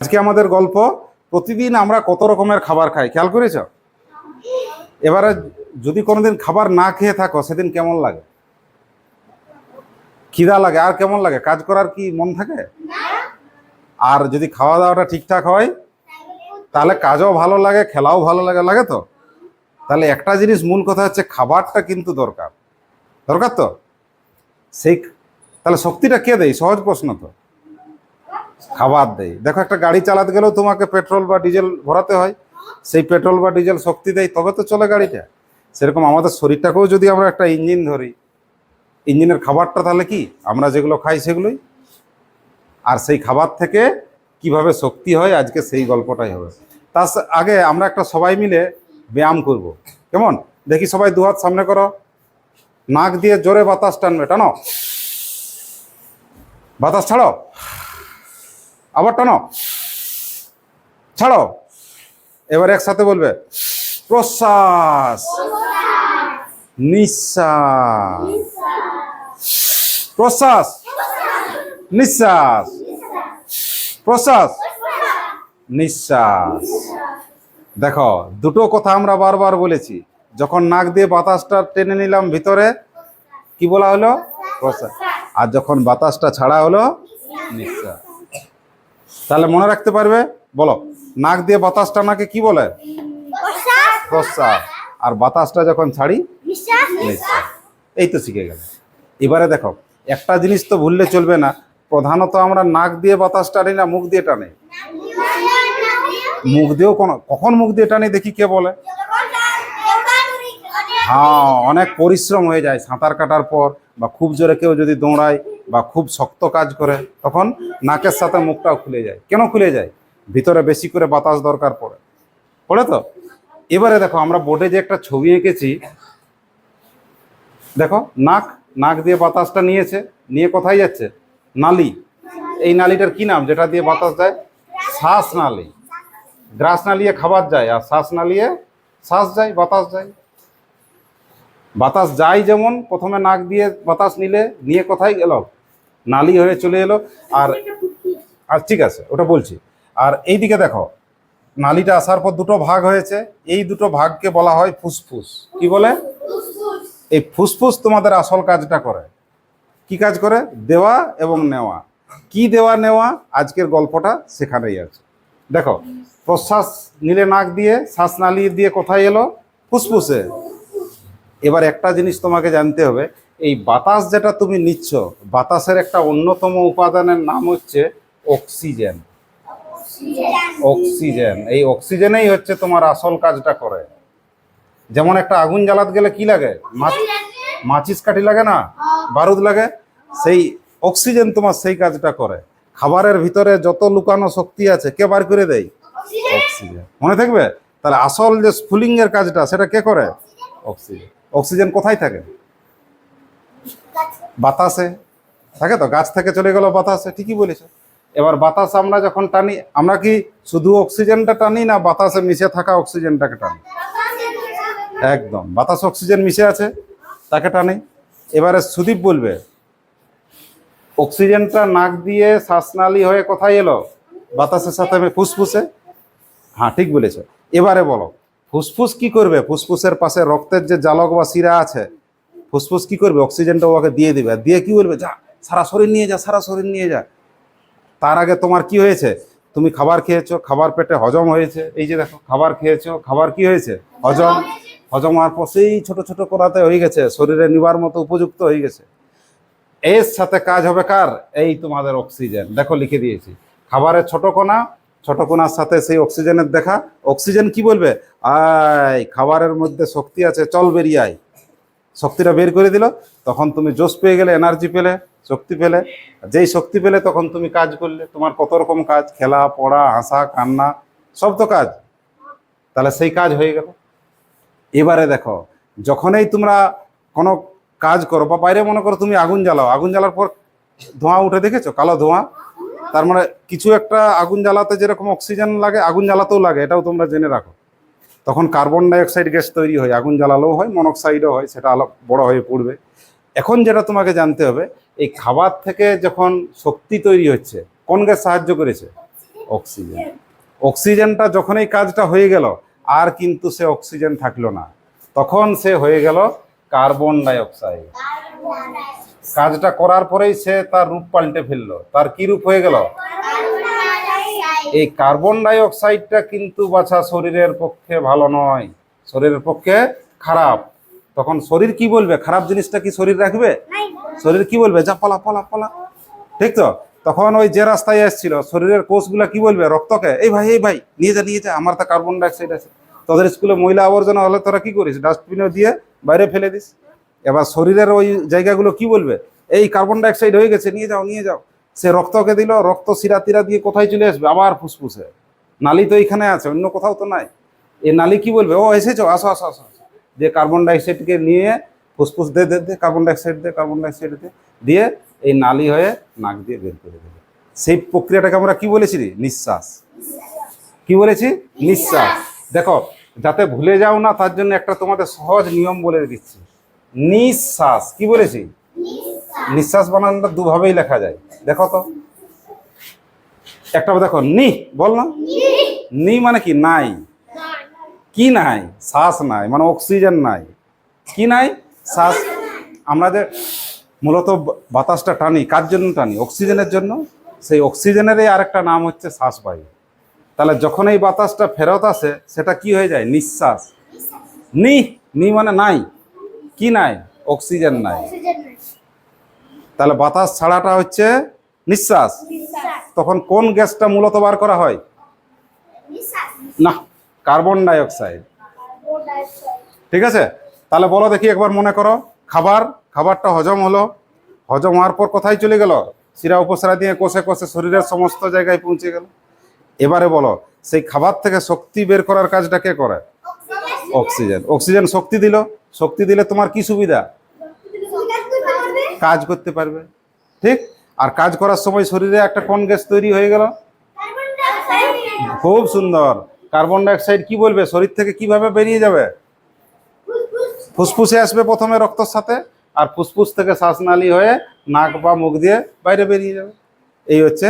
আজকে আমাদের গল্প, প্রতিদিন আমরা কত রকমের খাবার খাই, খেয়াল করেছ? এবারে যদি কোনোদিন খাবার না খেয়ে থাকো, সেদিন কেমন লাগে? খিদা লাগে। আর কেমন লাগে? কাজ করার কি মন থাকে? আর যদি খাওয়া দাওয়াটা ঠিকঠাক হয়, তাহলে কাজও ভালো লাগে, খেলাও ভালো লাগে, লাগে তো? তাহলে একটা জিনিস, মূল কথা হচ্ছে খাবারটা কিন্তু দরকার। দরকার তো সেই। তাহলে শক্তিটা কে দেয়? সহজ প্রশ্ন তো। খাবার দেয়। দেখো, একটা গাড়ি চালাতে গেলেও তোমাকে পেট্রোল বা ডিজেল ভরাতে হয়। সেই পেট্রোল বা ডিজেল শক্তি দেয়, তবে তো চলে গাড়িটা। সেরকম আমাদের শরীরটাকেও যদি আমরা একটা ইঞ্জিন ধরি, ইঞ্জিনের খাবারটা তাহলে কি? আমরা যেগুলো খাই সেগুলোই। আর সেই খাবার থেকে কিভাবে শক্তি হয়, আজকে সেই গল্পটাই হবে। তার আগে আমরা একটা সবাই মিলে ব্যায়াম করব। কেমন? দেখি, সবাই দুহাত সামনে করো। নাক দিয়ে জোরে বাতাস টানবে। টানো, বাতাস ছাড়ো, আবার টানো, ছাড়ো। এবার একসাথে বলবে, প্রশ্বাস, নিঃশ্বাস, প্রশ্বাস, নিঃশ্বাস, প্রশ্বাস, নিঃশ্বাস। দেখো, দুটো কথা আমরা বারবার বলেছি। যখন নাক দিয়ে বাতাসটা টেনে নিলাম ভিতরে, কি বলা হলো? প্রশ্বাস। আর যখন বাতাসটা ছাড়া হলো, নিঃশ্বাস। তাহলে মনে রাখতে পারবে? বলো, নাক দিয়ে বাতাস টানাকে কি বলে? প্রশ্বাস। আর বাতাসটা যখন ছাড়ি, নিঃশ্বাস। এই তো শিখে গেল। এবারে দেখো, একটা জিনিস তো ভুললে চলবে না। প্রধানত আমরা নাক দিয়ে বাতাস টানি না মুখ দিয়ে টানি? মুখ দিয়েও কখন মুখ দিয়ে টানি দেখি, কে বলে? হ্যাঁ, অনেক পরিশ্রম হয়ে যায় সাঁতার কাটার পর, বা খুব জোরে কেউ যদি দৌড়ায় বা খুব শক্ত কাজ করে, তখন নাকের সাথে মুখটাও খুলে যায়। কেন খুলে যায়? ভিতরে বেশি করে বাতাস দরকার পড়ে তো। এবারে দেখো, আমরা বোর্ডে যে একটা ছবি এঁকেছি, দেখো, নাক দিয়ে বাতাসটা নিয়েছে, নিয়ে কোথায় যাচ্ছে? নালি। এই নালিটার কি নাম, যেটা দিয়ে বাতাস যায়? শ্বাস নালী। গ্রাস নালিয়ে খাবার যায়, আর শ্বাস নালিয়ে শ্বাস যায়, বাতাস যায়। বাতাস যায় যেমন, প্রথমে নাক দিয়ে বাতাস নিয়ে কোথায় গেল? নালি হয়ে চলে এলো। আর ঠিক আছে, ওটা বলছি। আর এইদিকে দেখো, নালিটা আসার পর দুটো ভাগ হয়েছে। এই দুটো ভাগকে বলা হয় ফুসফুস। কি বলে? এই ফুসফুস তোমাদের আসল কাজটা করে। কি কাজ করে? দেওয়া এবং নেওয়া। কি দেওয়া নেওয়া, আজকের গল্পটা সেখানেই আছে। দেখো, প্রশ্বাস নিলে নাক দিয়ে, শ্বাস নালী দিয়ে কোথায় এলো? ফুসফুসে। এবার একটা জিনিস তোমাকে জানতে হবে, এই বাতাস যেটা তুমি নিচ্ছ, বাতাসের একটা অন্যতম উপাদানের নাম হচ্ছে অক্সিজেন। অক্সিজেন। এই অক্সিজেনেই হচ্ছে তোমার আসল কাজটা করে। যেমন একটা আগুন জ্বালাতে গেলে কি লাগে? মাচিস কাঠি লাগে না? বারুদ লাগে। সেই অক্সিজেন তোমার সেই কাজটা করে। খাবারের ভিতরে যত লুকানো শক্তি আছে, কে বার করে দেয়? অক্সিজেন। মনে থাকবে? তাহলে আসল যে স্ফুলিং এর কাজটা, সেটা কে করে? অক্সিজেন। অক্সিজেন কোথায় থাকে? বাতাসে থাকে তো। গাছ থেকে চলে গেল বাতাসে, ঠিকই বলেছে। এবার বাতাস আমরা যখন টানি, আমরা কি শুধু অক্সিজেনটা টানি, না বাতাসে মিশে থাকা অক্সিজেনটাকে টানি? একদম, বাতাস অক্সিজেন মিশে আছে, তাকে টানি। এবারে সুদীপ বলবে, অক্সিজেনটা নাক দিয়ে শ্বাসনালী হয়ে কোথায় এলো? বাতাসের সাথে ফুসফুসে। হ্যাঁ, ঠিক বলেছে। এবারে বলো, ফুসফুস কি করবে? ফুসফুসের পাশে রক্তের যে জালক বা শিরা আছে, ফুসফুস কি করবে? অক্সিজেনটা ওকে দিয়ে দিবে। দিয়ে কি বলবে? যা, সারা শরীর নিয়ে যা, সারা শরীর নিয়ে যা। তার আগে তোমার কি হয়েছে? তুমি খাবার খেয়েছো, খাবার পেটে হজম হয়েছে। এই যে দেখো, খাবার খেয়েছো, খাবার কি হয়েছে? হজম। হজম হওয়ার পর সেই ছোট ছোট কণাতে হয়ে গেছে, শরীরে নিবার মতো উপযুক্ত হয়ে গেছে। এর সাথে কাজ হবে কার? এই তোমাদের অক্সিজেন। দেখো, লিখে দিয়েছি, খাবারের ছোট কণা, ছোট কণার সাথে সেই অক্সিজেনের দেখা। অক্সিজেন কি বলবে? আয়, খাবারের মধ্যে শক্তি আছে, চল বেরিয়ে আয়। শক্তিটা বের করে দিল। তখন তুমি জোশ পেয়ে গেলে, এনার্জি পেলে, শক্তি পেলে। যেই শক্তি পেলে, তখন তুমি কাজ করলে। তোমার কত রকম কাজ, খেলা, পড়া, হাসা, কান্না, সব তো কাজ। তাহলে সেই কাজ হয়ে গেল। এবারে দেখো, যখনই তোমরা কোনো কাজ করো, বা বাইরে মনে করো তুমি আগুন জ্বালাও, আগুন জ্বালার পর ধোঁয়া উঠে, দেখেছো? কালো ধোঁয়া। তার মানে কিছু একটা আগুন জ্বালাতে যেরকম অক্সিজেন লাগে, আগুন জ্বালাতেও লাগে, এটাও তোমরা জেনে রাখো। তখন কার্বন ডাইঅক্সাইড গ্যাস তৈরি হয়, আগুন জ্বালালেও হয়, মনোক্সাইডও হয়, সেটা আলো বড় হয়ে পড়বে। এখন যেটা তোমাকে জানতে হবে, এই খাবার থেকে যখন শক্তি তৈরি হচ্ছে, কোন গ্যাস সাহায্য করেছে? অক্সিজেন। অক্সিজেনটা যখন এই কাজটা হয়ে গেল, আর কিন্তু সে অক্সিজেন থাকলো না, তখন সে হয়ে গেল কার্বন ডাই অক্সাইড। কাজটা করার পরেই সে তার রূপ পাল্টে ফেললো। তার কি রূপ হয়ে গেল? এই কার্বন ডাই অক্সাইডটা কিন্তু বাছা শরীরের পক্ষে ভালো নয়, শরীরের পক্ষে খারাপ। তখন শরীর কি বলবে? খারাপ জিনিসটা কি শরীর রাখবে? শরীর কি বলবে? যা পালা পালা পালা, ঠিক তো? তখন ওই যে রাস্তায় এসেছিল, শরীরের কোষগুলা কি বলবে? রক্তকে, এই ভাই নিয়ে যা, আমার তো কার্বন ডাই অক্সাইড আছে। তোদের স্কুলে ময়লা আবর্জনা হলে তোরা কি করিস? ডাস্টবিনে দিয়ে বাইরে ফেলে দিস। এবার শরীরের ওই জায়গাগুলো কি বলবে? এই কার্বন ডাই অক্সাইড হয়ে গেছে, নিয়ে যাও। সে রক্তকে দিল, রক্ত শিরা তীরা দিয়ে কোথায় চলে আসবে? আবার ফুসফুসে। নালী তো এইখানে আছে, অন্য কোথাও তো নাই। এই নালী কি বলবে? ও এসেছো, আসো। যে কার্বন ডাই অক্সাইডকে নিয়ে ফুসফুস দে কার্বন ডাই অক্সাইড দিয়ে এই নালী হয়ে নাক দিয়ে বের করে দেবে। সেই প্রক্রিয়াটাকে আমরা কি বলেছি? নিঃশ্বাস। কি বলেছি? নিঃশ্বাস। দেখো, যাতে ভুলে যাও না তার জন্য একটা তোমাদের সহজ নিয়ম বলে দিচ্ছি। নিঃশ্বাস কি বলেছি? নিঃশ্বাস বানানটা দুভাবেই লেখা যায়। দেখো তো, একটা দেখো, নি বল না। নি মানে কি? নাই। কি নাই? শ্বাস নাই, মানে অক্সিজেন নাই। কি নাই? শ্বাস। আমরা যে মূলত বাতাসটা টানি, কার জন্য টানি? অক্সিজেনের জন্য। সেই অক্সিজেনেরই আরেকটা নাম হচ্ছে শ্বাসবায়ু। তাহলে যখন এই বাতাসটা ফেরত আসে, সেটা কি হয়ে যায়? নিঃশ্বাস। নি মানে নাই। কি নাই? অক্সিজেন নাই। তাহলে বাতাস ছাড়াটা হচ্ছে নিঃশ্বাস। তখন কোন গ্যাসটা মূলত বার করা হয়? না, কার্বন ডাই অক্সাইড। ঠিক আছে, তাহলে বলো দেখি একবার, মনে করো, খাবারটা হজম হলো, হজম হওয়ার পর কোথায় চলে গেল? শিরা উপশিরা দিয়ে কোষে কোষে শরীরের সমস্ত জায়গায় পৌঁছে গেল। এবারে বলো, সেই খাবার থেকে শক্তি বের করার কাজটা কে করে? অক্সিজেন। অক্সিজেন শক্তি দিলে তোমার কি সুবিধা? কাজ করতে পারবে। ঠিক। আর কাজ করার সময় শরীরে একটা কোন গ্যাস তৈরি হয়ে গেল? খুব সুন্দর। কার্বন ডাই অক্সাইড কি বলবে? শরীর থেকে কিভাবে বেরিয়ে যাবে? ফুসফুসে আসবে প্রথমে রক্তের সাথে, আর ফুসফুস থেকে শ্বাসনালী হয়ে নাক বা মুখ দিয়ে বাইরে বেরিয়ে যাবে। এই হচ্ছে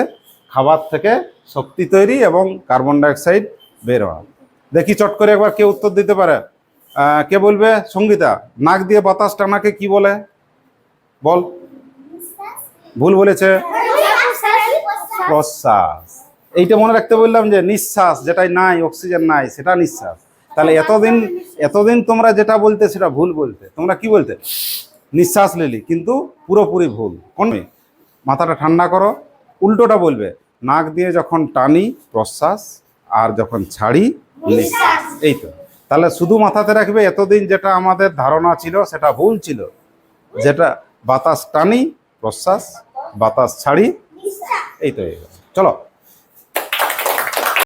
খাবার থেকে শক্তি তৈরি এবং কার্বন ডাই অক্সাইড বের হওয়া। দেখি চট করে একবার কে উত্তর দিতে পারে। কে বলবে? সঙ্গীতা। নাক দিয়ে বাতাস টানাকে কি বলে? বল। ভুল বলেছে, প্রশ্বাস। এইটা মনে রাখতে বললাম যে নিঃশ্বাস, যেটাই নাই, অক্সিজেন নাই, সেটা নিঃশ্বাস। তাহলে এতদিন তোমরা যেটা বলতে সেটা ভুল বলতে। তোমরা কি বলতে? নিঃশ্বাস নিলি, কিন্তু পুরোপুরি ভুল। কোন? মাথাটা ঠান্ডা করো, উল্টোটা বলবে। নাক দিয়ে যখন টানি প্রশ্বাস, আর যখন ছাড়ি নিঃশ্বাস। এই তো। তাহলে শুধু মাথাতে রাখবে, এতদিন যেটা আমাদের ধারণা ছিল সেটা ভুল ছিল। যেটা বাতাস টানি প্রশ্বাস, বাতাস ছাড়ি, এই তো। চলো।